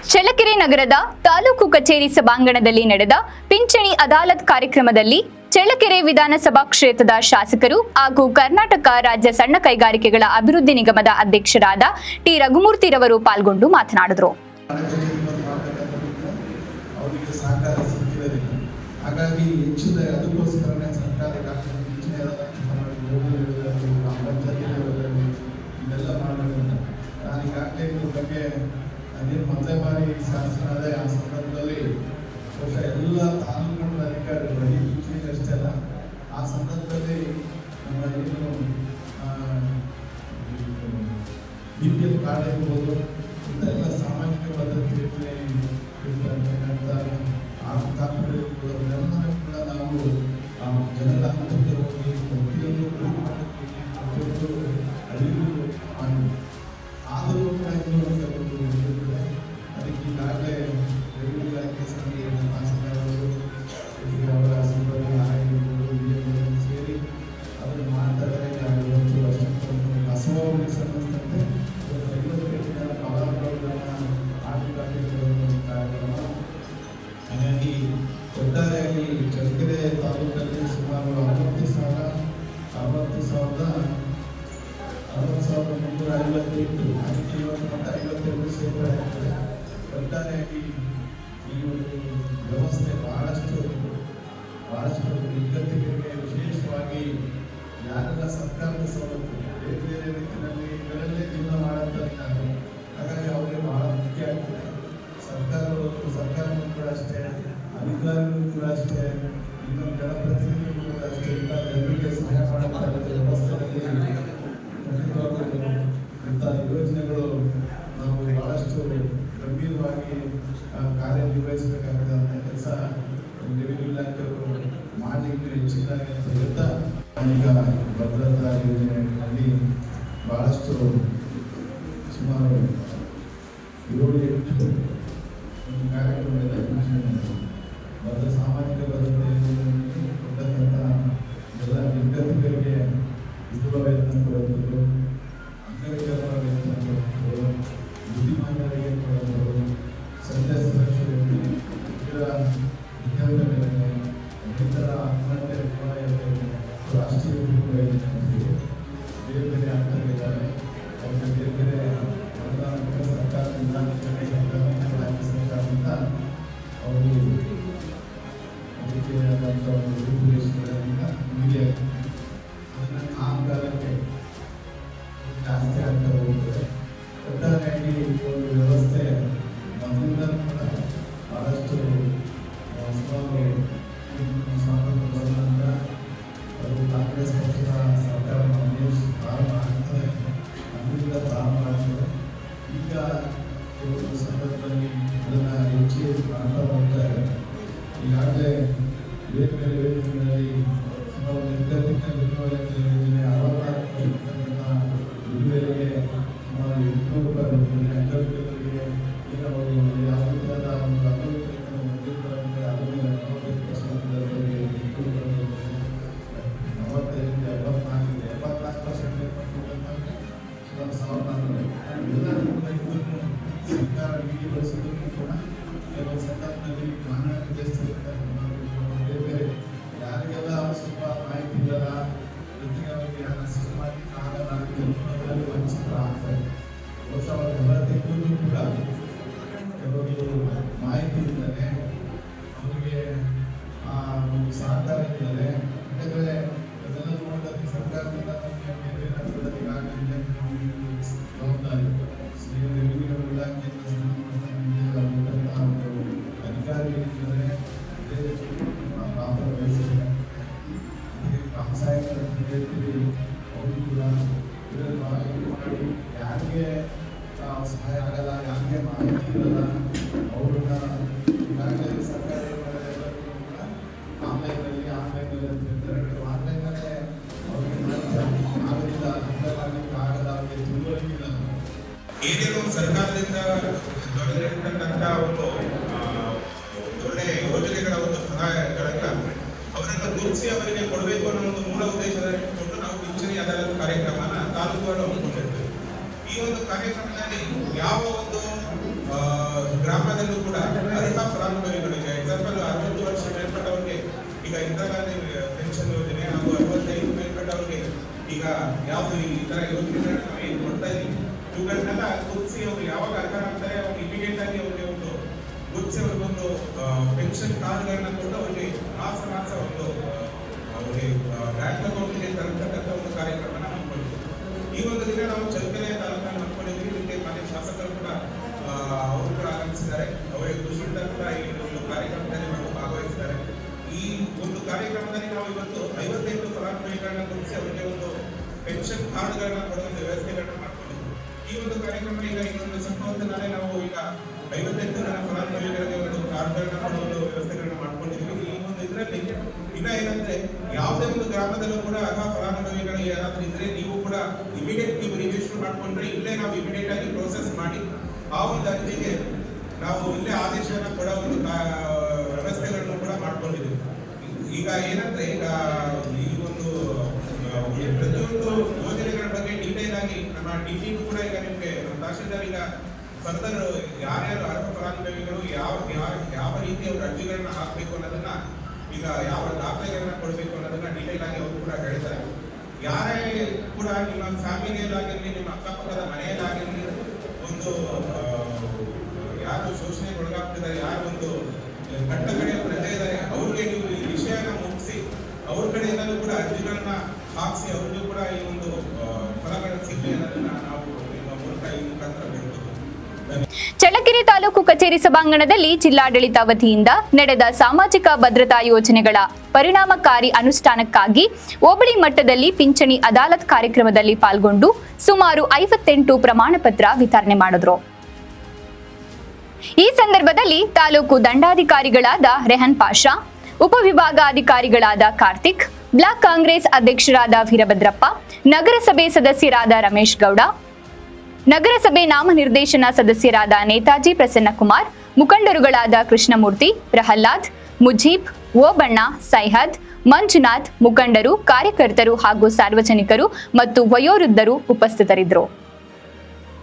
ಚಳ್ಳಕೆರೆ ನಗರದ ತಾಲೂಕು ಕಚೇರಿ ಸಭಾಂಗಣದಲ್ಲಿ ನಡೆದ ಪಿಂಚಣಿ ಅದಾಲತ್ ಕಾರ್ಯಕ್ರಮದಲ್ಲಿ ಚಳ್ಳಕೆರೆ ವಿಧಾನಸಭಾ ಕ್ಷೇತ್ರದ ಶಾಸಕರು ಹಾಗೂ ಕರ್ನಾಟಕ ರಾಜ್ಯ ಸಣ್ಣ ಕೈಗಾರಿಕೆಗಳ ಅಭಿವೃದ್ಧಿ ನಿಗಮದ ಅಧ್ಯಕ್ಷರಾದ ಟಿ ರಘುಮೂರ್ತಿರವರು ಪಾಲ್ಗೊಂಡು ಮಾತನಾಡಿದರು. ಹಾಗಾಗಿ ಹೆಚ್ಚಿನ ಅದಕ್ಕೋಸ್ಕರನೇ ಸರ್ಕಾರ ಇದೆಲ್ಲ ಮಾಡಬೇಕು. ನಾನು ಈಗಾಗಲೇ ಇದ್ರ ಬಗ್ಗೆ ಅದೇನು ಮೊದಲೇ ಬಾರಿ ಶಾಸನ ಅದೇ ಆ ಸಂದರ್ಭದಲ್ಲಿ ಬಹುಶಃ ಎಲ್ಲ ತಾಲೂಕು ಅಧಿಕಾರಿಗಳು ಈ ಅಷ್ಟೇ ಅಲ್ಲ ಆ ಸಂದರ್ಭದಲ್ಲಿ ನಮ್ಮ ಏನು BPL ಕಾರ್ಡ್ ಇರ್ಬೋದು ಇಂಥೆಲ್ಲ ಸಾಮಾಜಿಕ ಭದ್ರತೆ ಯೋಜನೆ ಇರ್ತಕ್ಕಂಥ ಕಾರ್ಪೊರೇಟ್ ಎಲ್ಲರೂ ಕೂಡ ನಾವು ಜನರ ಹಂತಕ್ಕೆ ಹೋಗಿ ಪ್ರತಿಯೊಂದು ಅರಿವು ಮಾಡಿ ಆದರೂ ಕೂಡ ಅದಕ್ಕೆ ಈಗಾಗಲೇ ರೆವಿನ್ಯೂ ಇಲಾಖೆ ತಹಸೀಲ್ದಾರರು ಅವರ ಸಿಬ್ಬಂದಿ ಆಯೋಗಗಳು ಸೇರಿ ಅದನ್ನು ಮಾಡ್ತಾ ಇದ್ದಾರೆ. ಇವತ್ತು ವರ್ಷಕ್ಕೆ ಕಸಬಾವಳಿಗೆ ಸಂಬಂಧಿಸಿದಂತೆ 50 ಕಲಾಪಗಳನ್ನು ಆಟಗಾಟಿಗಳನ್ನು ಕಾರ್ಯಕ್ರಮ. ಹಾಗಾಗಿ ಒಟ್ಟಾರೆಯಾಗಿ ಚಳ್ಳಕೆರೆ ತಾಲೂಕಲ್ಲಿ ಸುಮಾರು 60,358 ಅದಕ್ಕೆ ಇವತ್ತು ಮಟ್ಟ 52% ಆಗ್ತದೆ. ಒಟ್ಟಾರೆಯಾಗಿ ಈ ಒಂದು ವ್ಯವಸ್ಥೆ ಬಹಳಷ್ಟು ವಿದ್ಯಾರ್ಥಿಗಳಿಗೆ ವಿಶೇಷವಾಗಿ ಯಾರೆಲ್ಲ ಸರ್ಕಾರದ ಸವಲತ್ತು ಬೇರೆ ಬೇರೆ ರೀತಿಯಲ್ಲಿ ಇದರಲ್ಲೇ ಜೀವನ ಮಾಡುತ್ತಾರೆ. ಹಾಗಾಗಿ ಅವರಿಗೆ ಬಹಳ ಮುಖ್ಯ ಆಗ್ತದೆ. ಸರ್ಕಾರವೂ ಕೂಡ ಅಷ್ಟೇ, ಅಧಿಕಾರಿಗಳು ಕೂಡ ಅಷ್ಟೇ, ಇನ್ನೊಂದು ಜನಪ್ರತಿನಿಧಿಗಳು ಕೂಡ ಅಷ್ಟೇ ಇಲ್ಲ ಜನರಿಗೆ ಸಹಾಯ ಮಾಡುವಂಥ ವ್ಯವಸ್ಥೆಯಲ್ಲಿ ಇಂಥ ಯೋಜನೆಗಳು ನಾವು ಬಹಳಷ್ಟು ಗಂಭೀರವಾಗಿ ಕಾರ್ಯನಿರ್ವಹಿಸಬೇಕಾಗಿದೆ ಅಂತ ಕೆಲಸ ರೆವಿನ್ಯೂ ಇಲಾಖೆಯವರು ಮಾಡಲಿಕ್ಕೆ ಹೆಚ್ಚಿನದಾಗಿ ಅಂತ ಹೇಳ್ತಾ ಈಗ ಭದ್ರತಾ ಯೋಜನೆಗಳಲ್ಲಿ ಬಹಳಷ್ಟು ಸುಮಾರು 7-8 ಕಾರ್ಯಕ್ರಮಗಳಿದೆ. ಮತ್ತು ಸಾಮಾಜಿಕ ಭದ್ರತೆ ಕೊಟ್ಟಂಥ ಎಲ್ಲ ವಿದ್ಯಾರ್ಥಿಗಳಿಗೆ ವಿಧವಾ ವೇತನ ಕೊಡುವುದು, ಅಂಗವಿಕಲರ ವೇತನ ಕೊಡುವುದು, ಬುದ್ಧಿಮಾಂದ್ಯರಿಗೆ ಕೊಡುವುದು, ಸದ್ಯ ಸುರಕ್ಷೆ ವಿದ್ಯಾರ್ಥಿಗಳ ರೈತರ ಆತ್ಮಹತ್ಯೆ ರಾಷ್ಟ್ರೀಯ ಬೇರೆ ಬೇರೆ ಆಗ್ತಾಯಿದ್ದಾರೆ. ಅವ್ರಿಗೆ ಬೇರೆ ಬೇರೆ ಸರ್ಕಾರದಿಂದ ಸರ್ಕಾರದಿಂದ ಅವರು ಅದಕ್ಕೆ ಆದಂಥ ಒಂದು ರೂಪುರೇಷೆಗಳಿಂದ ಮುಗಿಯ ಅದನ್ನು ಕಾಲಕಾಲಕ್ಕೆ ಜಾಸ್ತಿ ಆಗ್ತಾ ಹೋಗ್ತದೆ. ಒಟ್ಟಾರೆಯಾಗಿ ಒಂದು ವ್ಯವಸ್ಥೆ ಮೊದಲಿಂದ ಕೂಡ ಬಹಳಷ್ಟು ಸ್ವಾತಂತ್ರ್ಯ ಬಂದ ನಂತರ ಅದು ಕಾಂಗ್ರೆಸ್ ಪಕ್ಷದ ಸರ್ಕಾರ ಪ್ರಾರಂಭ ಆಗ್ತದೆ, ಅದರಿಂದ ಪ್ರಾರಂಭ ಆಗ್ತದೆ. ಈಗ ಕೆಲವು ಸಂದರ್ಭದಲ್ಲಿ ಅದನ್ನು ಹೆಚ್ಚು ಮಾಡ್ತಾ ಹೋಗ್ತಾರೆ. ಈಗಾಗಲೇ ಬೇರೆ ಬೇರೆ ಯೋಜನೆಗಳಲ್ಲಿ ಸುಮಾರು ನಿರ್ಗತಿಕ ವಿಧವೆಯರಿಗೆ ಯೋಜನೆ 64 ವಿಧವೆಯರಿಗೆ ಸುಮಾರು 800 ರೂಪಾಯಿ ಬರ್ತದೆ. ಅಂಗವಿಕಲರಿಗೆ ಈಗ ಅವರು ಯಾವ ರೀತಿಯಾದ ಒಂದು ಅಂಗವಿಕಲತೆಯನ್ನು ಹೊಂದಿರ್ತಾರೆ ಅದರಲ್ಲಿ 45% 75% ಸರ್ಕಾರ ನೀಡಿಬಡಿಸಿದ್ರು ಕೂಡ ಕೆಲವು ಸಂದರ್ಭದಲ್ಲಿ ಮಾನವ ಬೇರೆ ಬೇರೆ ಯಾರಿಗೆಲ್ಲ ಸ್ವಲ್ಪ ಮಾಹಿತಿ ಇಲ್ಲಲ್ಲ, ಜೊತೆಗೆ ಅವರಿಗೆ ಅಸಿಸ್ಟ್ ಮಾಡಲಿಕ್ಕೆ ಆಗಲ್ಲ, ಕೆಲವರಲ್ಲಿ ವಂಚಿತರಾಗ್ತಾರೆ. ಬಹುಶಃ ಅವರ ಹೊರ ತೆಗೆದು ಕೂಡ ಕೆಲವೊಂದು ಮಾಹಿತಿ ಇಲ್ಲದೆ ಅವರಿಗೆ ಒಂದು ಸಹಕಾರ ಇಲ್ಲದೆ ಯಾಕಂದರೆ ಅದೆಲ್ಲ ನೋಡಿದಾಗ ಸರ್ಕಾರದಿಂದ ನಮಗೆ ಬೇರೆ ಬೇರೆ ಈಗಾಗಲೇ ಜವಾಬ್ದಾರಿ ರೆವಿನ್ಯೂ ಇಲಾಖೆಯಿಂದ ಅಧಿಕಾರಿಗಳಿದ್ದಾರೆ, ಪಾತ್ರ ವಹಿಸಿದ್ದಾರೆ. ಸಹಾಯಕರು ಅವರು ಕೂಡ ಇದರಲ್ಲಿ ಮಾಡಿ ಯಾರಿಗೆ ಸಹಾಯ ಆಗಲ್ಲ, ಯಾರಿಗೆ ಮಾಹಿತಿ ಇರಲ್ಲ ಅವ್ರನ್ನ ಈಗಾಗಲೇ ಸರ್ಕಾರ ಎಲ್ಲರಿಗೂ ಕೂಡ ಆನ್ಲೈನಲ್ಲಿ ಅಂತ ಹೇಳ್ತಾರೆ. ಆನ್ಲೈನಲ್ಲೇ ಅವ್ರಿಗೆ ಆಗೋದಿಲ್ಲ, ಮಾಡಲಿಕ್ಕೆ ಆಗಲ್ಲ, ಅವರಿಗೆ ತಿಳುವಳಿಕಿಲ್ಲ. ಏನೇನು ಸರ್ಕಾರದಿಂದ ದೊಡ್ಡತಕ್ಕಂಥ ಒಂದು ಒಳ್ಳೆ ಯೋಜನೆಗಳ ಒಂದು ಸಹಾಯಗಳನ್ನ ಅವರನ್ನು ಗುರುತಿಸಿ ಅವರಿಗೆ ಕೊಡಬೇಕು ಅನ್ನೋ ಒಂದು ಮೂಲ ಉದ್ದೇಶದಲ್ಲಿ ಇಟ್ಟುಕೊಂಡು ನಾವು ಪಿಂಚಣಿ ಅದಾಲತ್ ಕಾರ್ಯಕ್ರಮನ ತಾಲೂಕುಗಳು ಹಮ್ಮಿಕೊಂಡಿರ್ತೇವೆ. ಈ ಒಂದು ಕಾರ್ಯಕ್ರಮದಲ್ಲಿ ಯಾವ ಒಂದು ಗ್ರಾಮದಲ್ಲೂ ಕೂಡ ಅರ್ಹ ಫಲಾನುಭವಿಗಳಿಗೆ ಎಕ್ಸಾಂಪಲ್ 60 ವರ್ಷ ಮೇಲ್ಪಟ್ಟವರಿಗೆ ಈಗ ಇಂದಿರಾ ಗಾಂಧಿ ಪೆನ್ಷನ್ ಯೋಜನೆ ಹಾಗೂ 65 ಮೇಲ್ಪಟ್ಟವರಿಗೆ ಈಗ ಯಾವುದು ಈ ತರ ಯೋಜನೆಗಳನ್ನ ನಾವು ಕೊಡ್ತಾ ಇದೀವಿ. ಇವುಗಳನ್ನೆಲ್ಲ ಗುರುತಿಸಿ ಅವರು ಯಾವಾಗ ಅರ್ಹರಾಗ್ತಾರೆ ಅವಾಗ ಇಮಿಡಿಯೇಟ್ ಆಗಿ ಅವರಿಗೆ ಒಂದು ಗುರುತಿಸಿ ಅವ್ರಿಗೊಂದು ಪೆನ್ಷನ್ ಕಾರ್ಡ್ಗಳನ್ನ ಕೊಟ್ಟು ಅವರಿಗೆ ಮಾಸ ಒಂದು ಅವರಿಗೆ ಬ್ಯಾಂಕ್ ಅಕೌಂಟ್ಗೆ ತರತಕ್ಕಂಥ ಒಂದು ಕಾರ್ಯಕ್ರಮನ ಹಮ್ಮಿಕೊಂಡಿದ್ವಿ. ಈ ಒಂದು ದಿನ ನಾವು ಚಳ್ಳಕೆರೆ ತಾಲೂಕನ್ನು ಹಮ್ಮಿಕೊಂಡಿದ್ವಿ. ಇದಕ್ಕೆ ಮಾನ್ಯ ಶಾಸಕರು ಕೂಡ ಅವರು ಕೂಡ ಆಗಮಿಸಿದ್ದಾರೆ. ಅವರಿಗೆ ಖುಷಿಯಿಂದ ಕೂಡ ಈ ಒಂದು ಕಾರ್ಯಕ್ರಮದಲ್ಲಿ ಭಾಗವಹಿಸಿದ್ದಾರೆ. ಈ ಒಂದು ಕಾರ್ಯಕ್ರಮದಲ್ಲಿ ನಾವು ಇವತ್ತು 58 ಫಲಾನುಭವಿಗಳನ್ನ ಗುರುತಿಸಿ ಅವರಿಗೆ ಒಂದು ಪೆನ್ಷನ್ ಕಾರ್ಡ್ಗಳನ್ನ ಕೊಡುವಂತ ವ್ಯವಸ್ಥೆಗಳನ್ನ ಮಾಡ್ಕೊಂಡಿದ್ವಿ. ಈ ಒಂದು ಕಾರ್ಯಕ್ರಮ ಈಗ ಇನ್ನೊಂದು ಸ್ವಲ್ಪ ಹೊತ್ತಿನಾಲೆ ನಾವು ಈಗ 58 ಜನ ಫಲಾನುಭವಿಗಳಿಗೆ ಒಂದು ಕಾರ್ಡ್ಗಳನ್ನ ಕೊಡುವ ವ್ಯವಸ್ಥೆಗಳನ್ನ ಮಾಡ್ಕೊಂಡಿದ್ವಿ. ಈ ಒಂದು ಇದರಲ್ಲಿ ಇನ್ನ ಏನಂದ್ರೆ ಯಾವುದೇ ಒಂದು ಗ್ರಾಮದಲ್ಲೂ ಕೂಡ ಅರ್ಹ ಫಲಾನುಭವಿಗಳು ಯಾರಾದ್ರೂ ಇದ್ರೆ ನೀವು ಕೂಡ ಇಮಿಡಿಯೇಟ್ ನೀವು ರಿಜಿಸ್ಟರ್ ಮಾಡ್ಕೊಂಡ್ರೆ ಇಲ್ಲೇ ನಾವು ಇಮಿಡಿಯೇಟ್ ಆಗಿ ಪ್ರೋಸೆಸ್ ಮಾಡಿ ಆ ಒಂದು ಅರ್ಜಿಗೆ ನಾವು ಇಲ್ಲೇ ಆದೇಶನ ಕೊಡೋ ಒಂದು ವ್ಯವಸ್ಥೆಗಳನ್ನು ಕೂಡ ಮಾಡ್ಕೊಂಡಿದ್ದೀವಿ. ಈಗ ಏನಂದ್ರೆ ಈಗ ಈ ಒಂದು ಪ್ರತಿಯೊಂದು ಯೋಜನೆಗಳ ಬಗ್ಗೆ ಡೀಟೇಲ್ ಆಗಿ ನಮ್ಮ ಡಿಜಿಗೂ ಕೂಡ ಈಗ ನಿಮಗೆ ತಹಶೀಲ್ದಾರ್ ಈಗ ಫರ್ದರ್ ಯಾರ್ಯಾರು ಅರ್ಹ ಫಲಾನುಭವಿಗಳು ಯಾವ ರೀತಿ ಅವ್ರ ಅರ್ಜಿಗಳನ್ನ ಹಾಕಬೇಕು ಅನ್ನೋದನ್ನ ಈಗ ಯಾವ ದಾಖಲೆಗಳನ್ನ ಕೊಡಬೇಕು ಅನ್ನೋದನ್ನ ಡೀಟೇಲ್ ಆಗಿ ಅವರು ಕೂಡ ಹೇಳ್ತಾರೆ. ಯಾರೇ ಕೂಡ ನಿಮ್ಮ ಫ್ಯಾಮಿಲಿಯಲ್ಲಾಗಿರಲಿ ನಿಮ್ಮ ಅಕ್ಕಪಕ್ಕದ ಮನೆಯಲ್ಲಾಗಿರಲಿ ಒಂದು ಯಾರು ಶೋಷಣೆಗೆ ಒಳಗಾಗ್ತಿದ್ದಾರೆ, ಯಾರು ಒಂದು ಕಟ್ಟ ಕಡೆ ಪ್ರಜೆ ಇದ್ದಾರೆ, ಅವ್ರಿಗೆ ನೀವು ಈ ವಿಷಯನ ಮುಗಿಸಿ ಅವ್ರ ಕಡೆಯಿಂದಲೂ ಕೂಡ ಅರ್ಜಿಗಳನ್ನ ಹಾಕಿಸಿ ಅವ್ರಿಗೂ ಕೂಡ ಈ ಒಂದು ಫಲಗಳನ್ನು ಸಿಗಲಿ ಅನ್ನೋದನ್ನ ನಾವು ನಿಮ್ಮ ಮೂಲಕ ಈ ಮುಖಾಂತರ ಹೇಳ್ತೀವಿ. ಚಳ್ಳಕೆರೆ ತಾಲೂಕು ಕಚೇರಿ ಸಭಾಂಗಣದಲ್ಲಿ ಜಿಲ್ಲಾಡಳಿತ ವತಿಯಿಂದ ನಡೆದ ಸಾಮಾಜಿಕ ಭದ್ರತಾ ಯೋಜನೆಗಳ ಪರಿಣಾಮಕಾರಿ ಅನುಷ್ಠಾನಕ್ಕಾಗಿ ಹೋಬಳಿ ಮಟ್ಟದಲ್ಲಿ ಪಿಂಚಣಿ ಅದಾಲತ್ ಕಾರ್ಯಕ್ರಮದಲ್ಲಿ ಪಾಲ್ಗೊಂಡು ಸುಮಾರು 58 ಪ್ರಮಾಣ ಪತ್ರ ವಿತರಣೆ ಮಾಡಿದ್ರು. ಈ ಸಂದರ್ಭದಲ್ಲಿ ತಾಲೂಕು ದಂಡಾಧಿಕಾರಿಗಳಾದ ರೆಹನ್ ಪಾಷಾ, ಉಪವಿಭಾಗಾಧಿಕಾರಿಗಳಾದ ಕಾರ್ತಿಕ್, ಬ್ಲಾಕ್ ಕಾಂಗ್ರೆಸ್ ಅಧ್ಯಕ್ಷರಾದ ವೀರಭದ್ರಪ್ಪ, ನಗರಸಭೆ ಸದಸ್ಯರಾದ ರಮೇಶ್ ಗೌಡ, ನಗರಸಭೆ ನಾಮನಿರ್ದೇಶನ ಸದಸ್ಯರಾದ ನೇತಾಜಿ ಪ್ರಸನ್ನಕುಮಾರ್, ಮುಖಂಡರುಗಳಾದ ಕೃಷ್ಣಮೂರ್ತಿ, ಪ್ರಹ್ಲಾದ್, ಮುಜೀಬ್, ಓಬಣ್ಣ, ಸೈಹದ್, ಮಂಜುನಾಥ್, ಮುಖಂಡರು, ಕಾರ್ಯಕರ್ತರು ಹಾಗೂ ಸಾರ್ವಜನಿಕರು ಮತ್ತು ವಯೋವೃದ್ಧರು ಉಪಸ್ಥಿತರಿದ್ದರು.